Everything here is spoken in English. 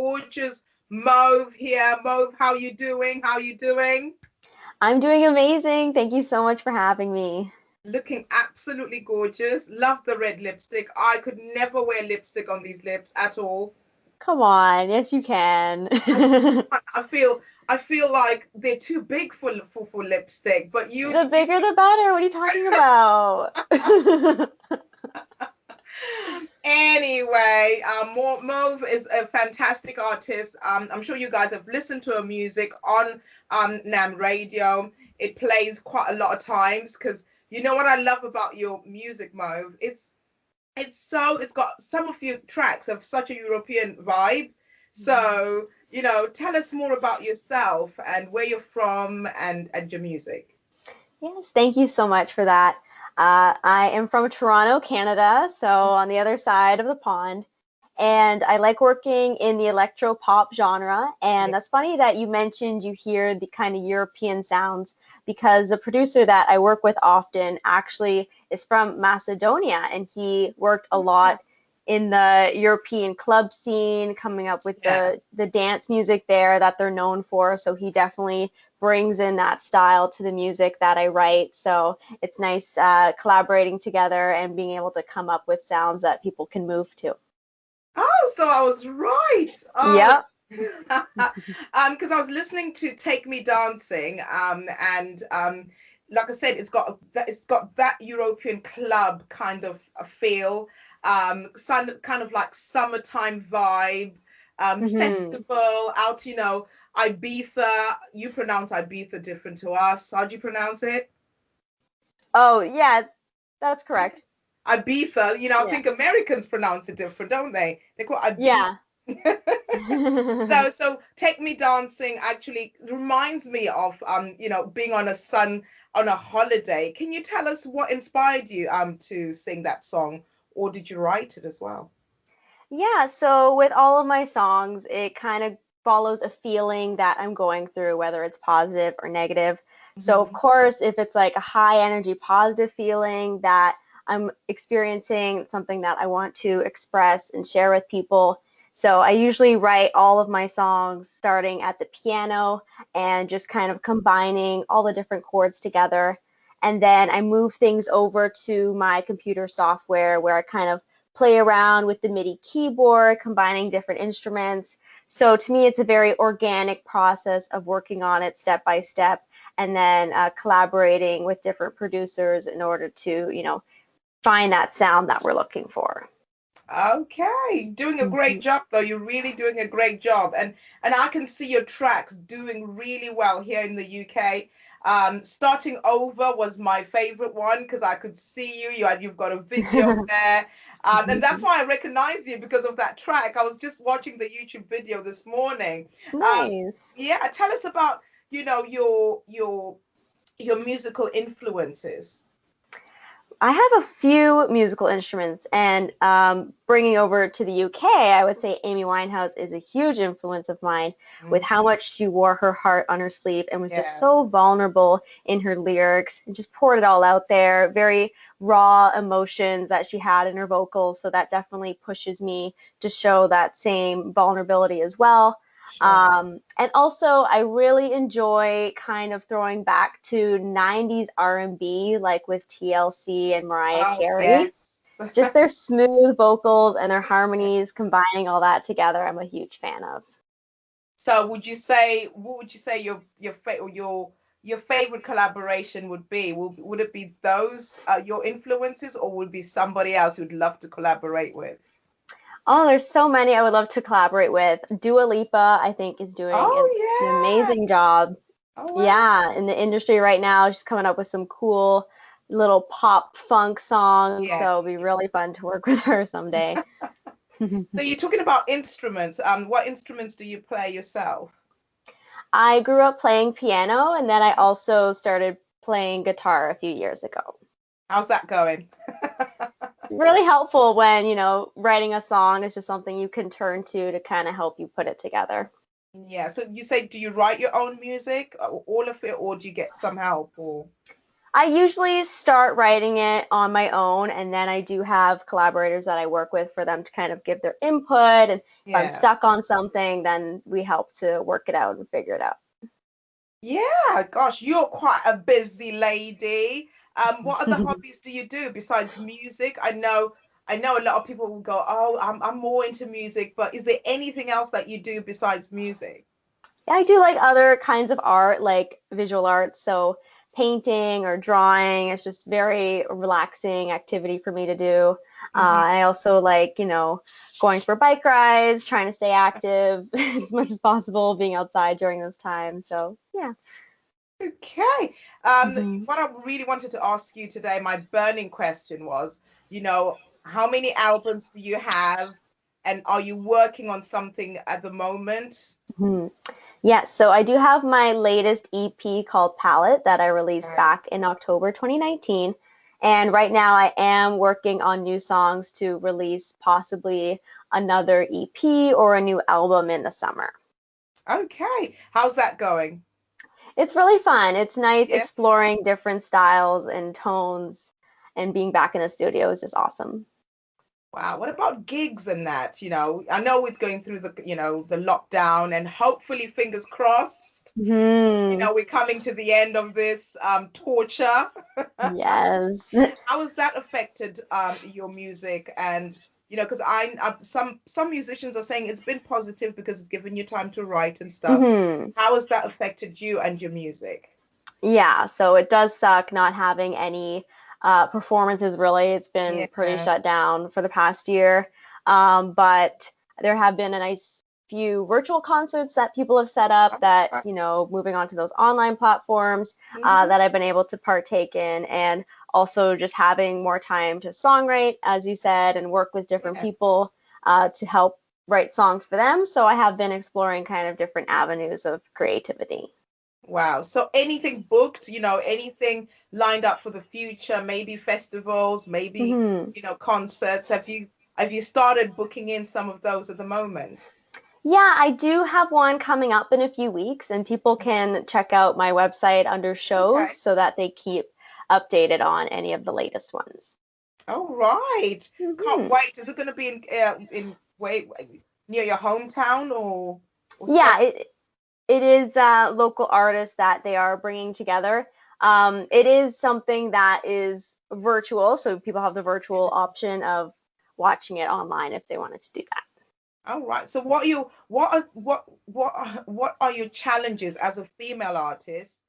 gorgeous Mauve here. Mauve, how you doing? How you doing? I'm doing amazing. Thank you so much for having me. Looking absolutely gorgeous. Love the red lipstick. I could never wear lipstick on these lips at all. Come on. Yes, you can. I, I feel like they're too big for lipstick, but The bigger the better. What are you talking about? Anyway, Mauve is a fantastic artist. I'm sure you guys have listened to her music on NAM radio. It plays quite a lot of times because you know what I love about your music, Mauve? It's got some of your tracks have such a European vibe. So, tell us more about yourself and where you're from and your music. Yes, thank you so much for that. I am from Toronto, Canada, so on the other side of the pond. And I like working in the electro pop genre. Yeah. And that's funny that you mentioned you hear the kind of European sounds because the producer that I work with often actually is from Macedonia, and he worked a lot in the European club scene, coming up with Yeah. the dance music there that they're known for. So he definitely brings in that style to the music that I write. So it's nice collaborating together and being able to come up with sounds that people can move to. Oh, so I was right. Oh, Yep. because I was listening to Take Me Dancing, and like I said, it's got that European club kind of a feel, kind of like summertime vibe, Hmm. festival out, Ibiza. You pronounce Ibiza different to us. How do you pronounce it? Oh, yeah, that's correct. Ibiza. I Yeah. think Americans pronounce it different, don't they? They call it Yeah. Ibiza. So Take Me Dancing actually reminds me of being on a holiday. Can you tell us what inspired you to sing that song, or did you write it as well? Yeah, so with all of my songs, it kind of follows a feeling that I'm going through, whether it's positive or negative. So, of Hmm. course, if it's like a high energy, positive feeling that I'm experiencing, something that I want to express and share with people. So, I usually write all of my songs starting at the piano and just kind of combining all the different chords together. And then I move things over to my computer software where I kind of play around with the MIDI keyboard, combining different instruments. So to me, it's a very organic process of working on it step by step and then collaborating with different producers in order to, find that sound that we're looking for. Okay, doing a great Mhm. job though. You're really doing a great job, and I can see your tracks doing really well here in the UK. Starting over was my favorite one because I could see you. You've got a video there, and that's why I recognize you because of that track. I was just watching the YouTube video this morning. Um, Nice. yeah, tell us about your musical influences. I have a few musical instruments, and bringing over to the UK, I would say Amy Winehouse is a huge influence of mine with how Hmm. much she wore her heart on her sleeve and was just Yeah. so vulnerable in her lyrics and just poured it all out there. Very raw emotions that she had in her vocals, so that definitely pushes me to show that same vulnerability as well. Sure. And also, I really enjoy kind of throwing back to 90s R&B, like with TLC and Mariah Oh, Carey. yes. Just their smooth vocals and their harmonies, combining all that together, I'm a huge fan of. So what would you say your favorite collaboration would be? Would it be those your influences, or would it be somebody else you'd love to collaborate with? Oh, there's so many I would love to collaborate with. Dua Lipa, I think, is doing Oh an yeah. amazing job. Oh wow. Yeah, in the industry right now, she's coming up with some cool little pop funk songs, Yes. so it'll be really fun to work with her someday. So you're talking about instruments. What instruments do you play yourself? I grew up playing piano and then I also started playing guitar a few years ago. How's that going? It's really helpful when, writing a song is just something you can turn to kind of help you put it together. Yeah. So you say, do you write your own music, all of it, or do you get some help? Or I usually start writing it on my own, and then I do have collaborators that I work with for them to kind of give their input. And if I'm Yeah. stuck on something, then we help to work it out and figure it out. Yeah, gosh, you're quite a busy lady. What other hobbies do you do besides music? I know a lot of people will go, "Oh, I'm more into music," but is there anything else that you do besides music? Yeah, I do like other kinds of art, like visual arts, so painting or drawing. It's just very relaxing activity for me to do. Hmm. I also like, going for bike rides, trying to stay active as much as possible, being outside during those times. So, yeah. Okay. Hmm. What I really wanted to ask you today, my burning question was, how many albums do you have, and are you working on something at the moment? Hmm. Yeah, so I do have my latest EP called Palette that I released Okay. back in October 2019. And right now I am working on new songs to release possibly another EP or a new album in the summer. Okay. How's that going? It's really fun. It's nice Yeah. exploring different styles and tones, and being back in the studio is just awesome. Wow, what about gigs and that? I know we're going through the lockdown, and hopefully, fingers crossed, Hmm. we're coming to the end of this torture. Yes. How has that affected your music? And because some musicians are saying it's been positive because it's given you time to write and stuff. Hmm. How has that affected you and your music? Yeah, so it does suck not having any performances really. It's been pretty Yeah. shut down for the past year. But there have been a nice few virtual concerts that people have set up that, moving on to those online platforms Mhm. that I've been able to partake in, and also just having more time to songwrite, as you said, and work with different Yeah. people to help write songs for them. So I have been exploring kind of different avenues of creativity. Wow. So anything booked, anything lined up for the future, maybe festivals, maybe, Hmm. concerts. Have you started booking in some of those at the moment? Yeah, I do have one coming up in a few weeks, and people can check out my website under shows Okay. so that they keep updated on any of the latest ones. All right. Can't Hmm. wait. Is it going to be in wait near your hometown or Yeah, somewhere? it is local artists that they are bringing together. It is something that is virtual, so people have the virtual option of watching it online if they wanted to do that. All right. So what are your challenges as a female artist?